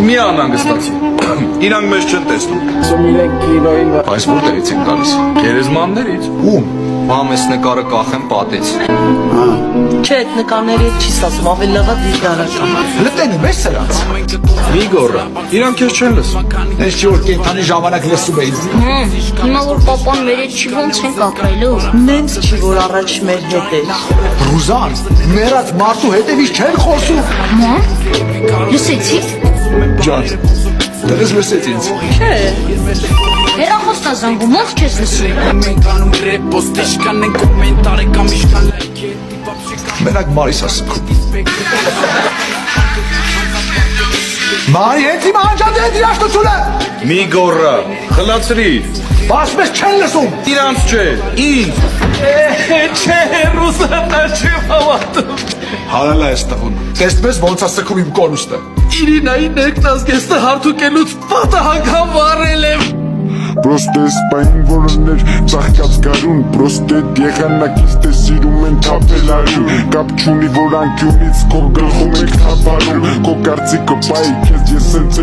Մի անհանգստացի։ Իրանք մեզ չեն տեսնում։ Իրենք կինոյին Այս որտեղից են գալիս։ Գերեզմաններից։ Ում։ Մամես նկարը կախեմ պատից։ Չէ, այդ նկարների հետ չի ստացվում, ավելի լավ է դիժարական։ լտենը մեզ սրանց։ Մի գոռա։ Իրանք քեզ չեն լսում։ Ես չի որ կենթանի ժամանակ լսում էի։ Հիմա որ պապան մեր հետ չի ոնց ենք ապրելու։ Նենց չի, որ առաջ մեր հետ էր։ Ռուզան, մեռած մարդու հետևից չեն խոսում։ Մամ, լսեցի՞ք։ Ջան, դες լսեց ինձ։ Չէ, Հեռախոսն է զանգում, ոնց չես լսում։ Մենակ Մարիս ասում։ Մարի հետ իմ անջատ հետ իրաշտությունը։ Մի գոռա։ Խլացրի։ Բայց մեզ չեն լսում։ Իրանց չէ, ինձ։ Չէ, ռուսանա չեմ հավատում։ Հարալա ես տղուն։ Տեսնես ոնց է սգում իմ կորուստը։ Իրինայի ներքնազգեստը հարթուկելուց պատահական վառել եմ։ Պրոստե սպային որոներ ծաղկած գարուն Պրոստե եղանակից թե սիրում են թապելարին Կապ չունի որ անկյունից քո գլխում եք թապարում Քո կարծիքը պայի քեզ ես սենց